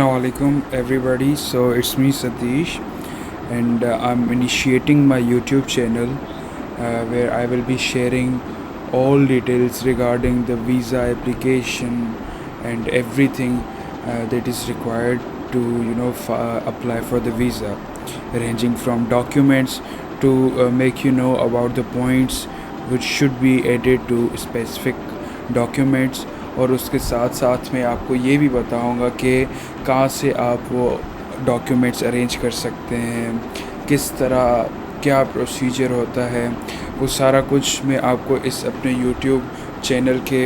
Assalamualaikum everybody. So it's me Satish, and I'm initiating my YouTube channel where I will be sharing all details regarding the visa application and everything that is required to apply for the visa, ranging from documents to make you know about the points which should be added to specific documents. और उसके साथ साथ मैं आपको ये भी बताऊंगा कि कहाँ से आप वो डॉक्यूमेंट्स अरेंज कर सकते हैं, किस तरह क्या प्रोसीजर होता है, वो सारा कुछ मैं आपको इस अपने YouTube चैनल के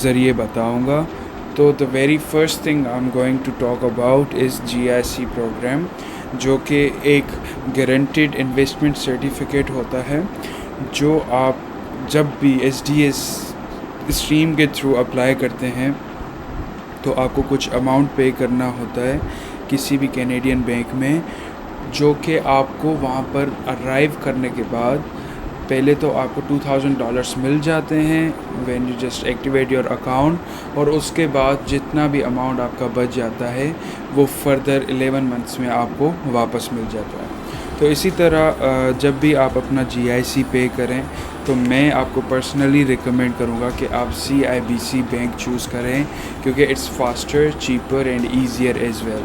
ज़रिए बताऊंगा. तो the very first thing I am going to talk about is GIC program, जो कि एक गारंटीड इन्वेस्टमेंट सर्टिफिकेट होता है, जो आप जब भी SDS स्ट्रीम के थ्रू अप्लाई करते हैं तो आपको कुछ अमाउंट पे करना होता है किसी भी कैनेडियन बैंक में, जो कि आपको वहाँ पर अराइव करने के बाद पहले तो आपको $2000 मिल जाते हैं when you just activate your account, और उसके बाद जितना भी अमाउंट आपका बच जाता है वो फर्दर 11 मंथ्स में आपको वापस मिल जाता है. तो इसी तरह जब भी आप अपना GIC पे करें तो मैं आपको पर्सनली रिकमेंड करूँगा कि आप CIBC बैंक चूज़ करें, क्योंकि it's faster, cheaper and easier as well.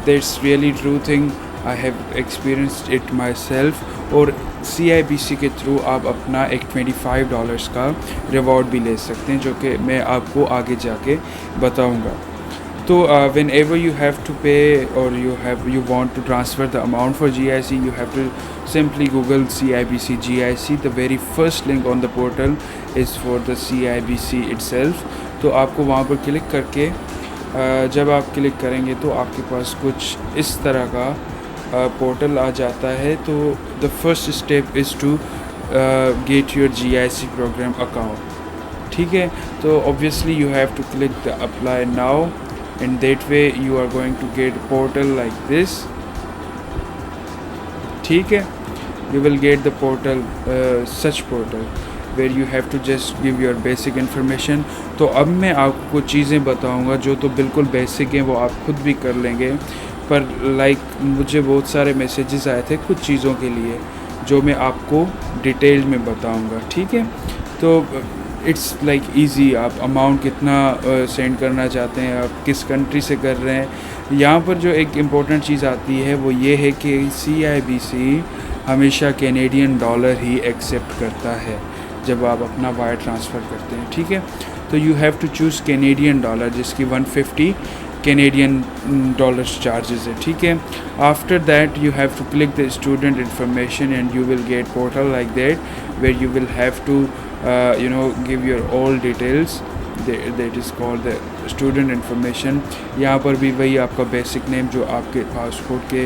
That's really true thing, I have experienced it myself. और CIBC के थ्रू आप अपना एक $25 का रिवॉर्ड भी ले सकते हैं, जो कि मैं आपको आगे जाके बताऊँगा. So whenever you have to pay or you want to transfer the amount for GIC, you have to simply Google CIBC GIC. The very first link on the portal is for the CIBC itself. तो आपको वहाँ पर click करके जब आप click करेंगे तो आपके पास कुछ इस तरह का पोर्टल आ जाता है. तो the first step is to get your GIC program account. ठीक है, तो obviously you have to click the apply now. In that way you are going to get portal like this. ठीक है, you will get the portal such portal where you have to just give your basic information. तो अब मैं आपको कुछ चीज़ें बताऊंगा जो तो बिल्कुल बेसिक हैं, वो आप खुद भी कर लेंगे, पर मुझे बहुत सारे मैसेजेस आए थे कुछ चीज़ों के लिए जो मैं आपको डिटेल में बताऊंगा. ठीक है, तो इट्स ईजी. आप अमाउंट कितना सेंड करना चाहते हैं, आप किस कंट्री से कर रहे हैं. यहाँ पर जो एक इम्पोर्टेंट चीज़ आती है वो ये है कि CIBC हमेशा कैनेडियन डॉलर ही एक्सेप्ट करता है जब आप अपना वायर ट्रांसफ़र करते हैं. ठीक है, तो you have to choose Canadian dollar, जिसकी 150 कैनेडियन डॉलर्स चार्जेस है. ठीक है, after that you have to click the student information and you will get portal like that where you will have to give your all details. That is called the student information. यहाँ पर भी वही आपका basic name जो आपके passport के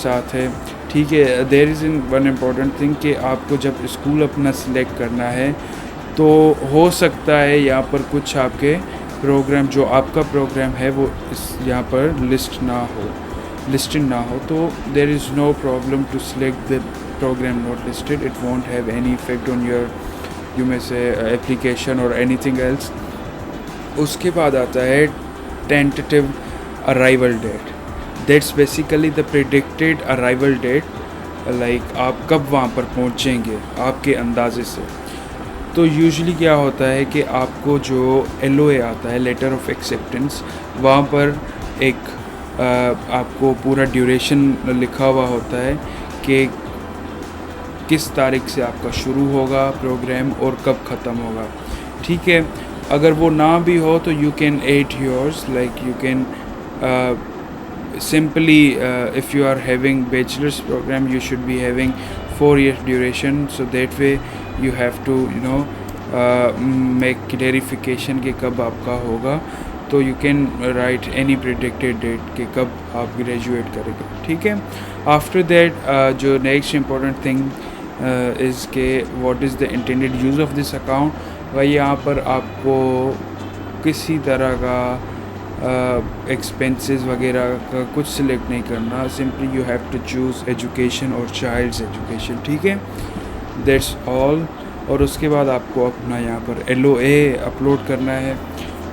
साथ है. ठीक है, there is one important thing कि आपको जब स्कूल अपना सिलेक्ट करना है तो हो सकता है यहाँ पर कुछ आपके प्रोग्राम, जो आपका प्रोग्राम है वो यहाँ पर लिस्टेड ना हो. तो there is no problem to select the program not listed. It won't have any effect on your you में से एप्लीकेशन और एनीथिंग एल्स. उसके बाद आता है tentative arrival date. That's basically the predicted arrival date, आप कब वहाँ पर पहुँचेंगे आपके अंदाजे से. तो यूजुअली क्या होता है कि आपको जो LOA आता है, लेटर ऑफ एक्सेप्टेंस, वहाँ पर एक आपको पूरा ड्यूरेशन लिखा हुआ होता है कि किस तारीख से आपका शुरू होगा प्रोग्राम और कब ख़त्म होगा. ठीक है, अगर वो ना भी हो तो you can add yours, you can simply if you are having bachelors program you should be having 4 years duration. So that way you have to make clarification कि कब आपका होगा. तो you can write any predicted date कि कब आप graduate करेंगे. ठीक है, आफ्टर दैट जो नेक्स्ट इम्पोर्टेंट थिंग इज़ के what is the intended use of this account. वही यहाँ पर आपको किसी तरह का एक्सपेंसेस वगैरह का कुछ सिलेक्ट नहीं करना. Simply you have to choose education और चाइल्ड्स एजुकेशन. ठीक है, दैट्स ऑल. और उसके बाद आपको अपना यहाँ पर LOA अपलोड करना है.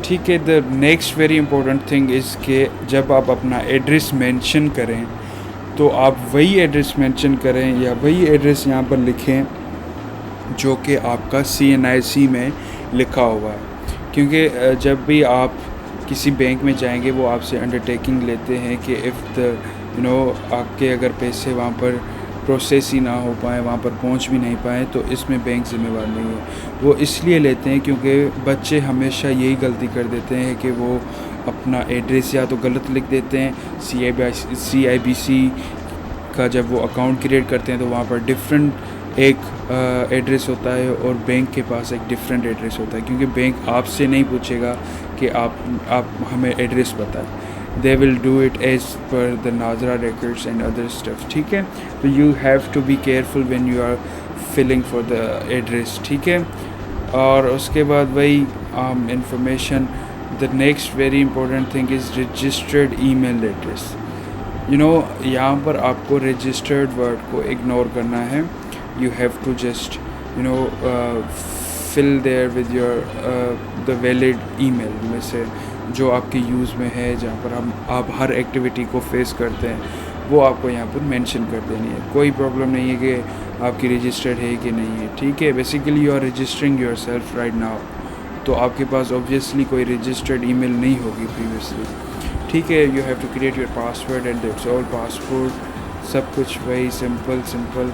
ठीक है। The next very important thing is के जब आप अपना एड्रेस मेंशन करें तो आप वही एड्रेस मेंशन करें या वही एड्रेस यहाँ पर लिखें जो कि आपका CNIC में लिखा हुआ है। क्योंकि जब भी आप किसी बैंक में जाएंगे वो आपसे अंडरटेकिंग लेते हैं कि इफ़ द आपके अगर पैसे वहाँ पर प्रोसेस ही ना हो पाए, वहाँ पर पहुँच भी नहीं पाए, तो इसमें बैंक ज़िम्मेवार नहीं है। वो इसलिए लेते हैं क्योंकि बच्चे हमेशा यही गलती कर देते हैं कि वो अपना एड्रेस या तो गलत लिख देते हैं। CIBC का जब वो अकाउंट क्रिएट करते हैं तो वहाँ पर डिफरेंट एक एड्रेस होता है और बैंक के पास एक डिफरेंट एड्रेस होता है, क्योंकि बैंक आपसे नहीं पूछेगा कि आप हमें एड्रेस बताएं। They will do it as per the Nazra records and other stuff, ठीक है। तो you have to be careful when you are filling for the address, ठीक है। और उसके बाद वही information, the next very important thing is registered email address। यहाँ पर आपको registered word को ignore करना है। You have to just fill there with your the valid email में से जो आपके यूज़ में है, जहाँ पर आप हर एक्टिविटी को फेस करते हैं, वो आपको यहाँ पर मेंशन कर देनी है। कोई प्रॉब्लम नहीं है कि आपकी रजिस्टर्ड है कि नहीं है, ठीक है। Basically you are registering yourself right now, तो आपके पास ऑब्वियसली कोई रजिस्टर्ड ईमेल नहीं होगी प्रीवियसली, ठीक है। You have to create your password and that's all. Passport सब कुछ वही सिंपल।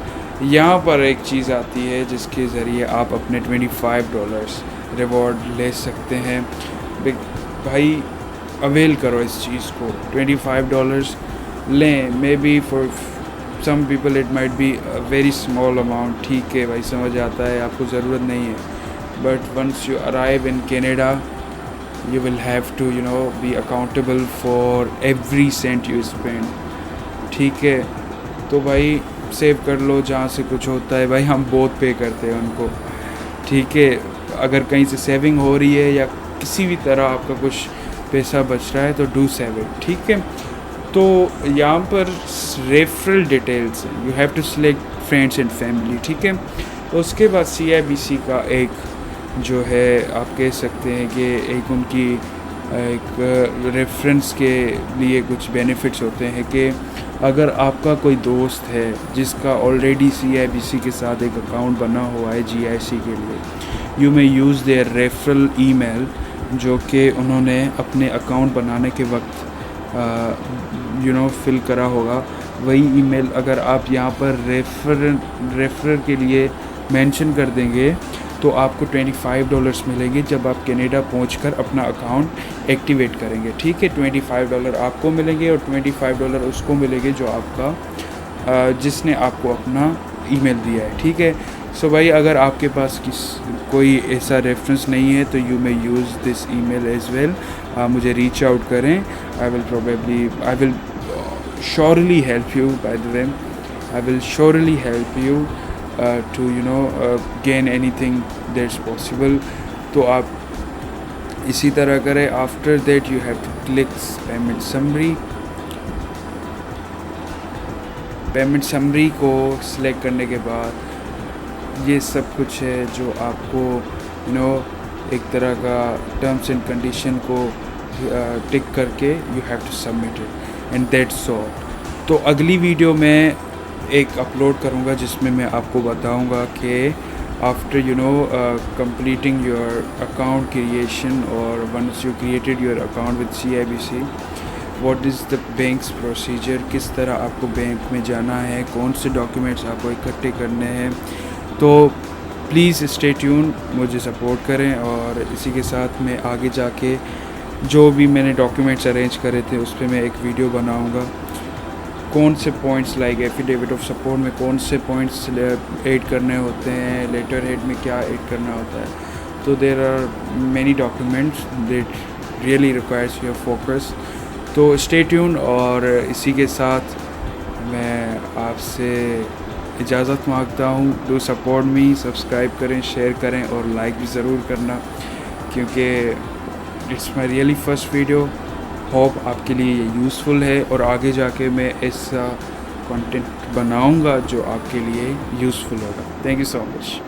यहाँ पर एक चीज़ आती है जिसके ज़रिए आप अपने $25 रिवॉर्ड ले सकते हैं। भाई अवेल करो इस चीज़ को, $25 लें। Maybe for some people it might be a very small amount, ठीक है भाई, समझ आता है, आपको ज़रूरत नहीं है। But once you arrive in Canada you will have to be accountable for every cent you spend, ठीक है। तो भाई सेव कर लो, जहाँ से कुछ होता है भाई हम बहुत पे करते हैं उनको, ठीक है। अगर कहीं से सेविंग हो रही है या किसी भी तरह आपका कुछ पैसा बच रहा है तो डू सेव इट, ठीक है। तो यहाँ पर रेफरल डिटेल्स हैं, you have to select friends and family, ठीक है। तो उसके बाद CIBC का एक जो है आप कह सकते हैं कि एक उनकी एक रेफरेंस के लिए कुछ बेनिफिट्स होते हैं कि अगर आपका कोई दोस्त है जिसका ऑलरेडी CIBC के साथ एक अकाउंट बना हुआ है GIC के लिए, you may use their referral email जो कि उन्होंने अपने अकाउंट बनाने के वक्त फिल करा होगा। वही ईमेल अगर आप यहाँ पर रेफरर के लिए मेंशन कर देंगे तो आपको $25 मिलेंगे जब आप कनाडा पहुंचकर अपना अकाउंट एक्टिवेट करेंगे, ठीक है। $25 आपको मिलेंगे और $25 उसको मिलेंगे जो आपका जिसने आपको अपना ईमेल दिया है, ठीक है। सो भाई अगर आपके पास कोई ऐसा रेफरेंस नहीं है तो you may use this email as well. मुझे रीच आउट करें, I will surely help you, by the way I will surely help you to gain anything that's possible। तो आप इसी तरह करें। After that you have to click payment summary को select करने के बाद ये सब कुछ है जो आपको एक तरह का टर्म्स एंड कंडीशन को टिक करके you have to submit it and that's all. तो अगली वीडियो में एक अपलोड करूँगा जिसमें मैं आपको बताऊँगा कि after completing your account creation or once you created your account with CIBC, what is the bank's procedure, किस तरह आपको बैंक में जाना है, कौन से डॉक्यूमेंट्स आपको इकट्ठे करने हैं। तो प्लीज़ स्टे ट्यून, मुझे सपोर्ट करें और इसी के साथ मैं आगे जाके जो भी मैंने डॉक्यूमेंट्स अरेंज करे थे उस पर मैं एक वीडियो बनाऊँगा। कौन से points like affidavit of support में कौन से पॉइंट्स ऐड करने होते हैं, लेटर हेड में क्या ऐड करना होता है। तो there are many documents that really requires your focus. तो स्टे ट्यून और इसी के साथ मैं आपसे इजाज़त मांगता हूँ। डू सपोर्ट मी, सब्सक्राइब करें, शेयर करें और लाइक भी ज़रूर करना क्योंकि it's my really first video. Hope आपके लिए ये यूज़फुल है और आगे जाके मैं ऐसा कंटेंट बनाऊंगा जो आपके लिए यूज़फुल होगा। Thank you so much.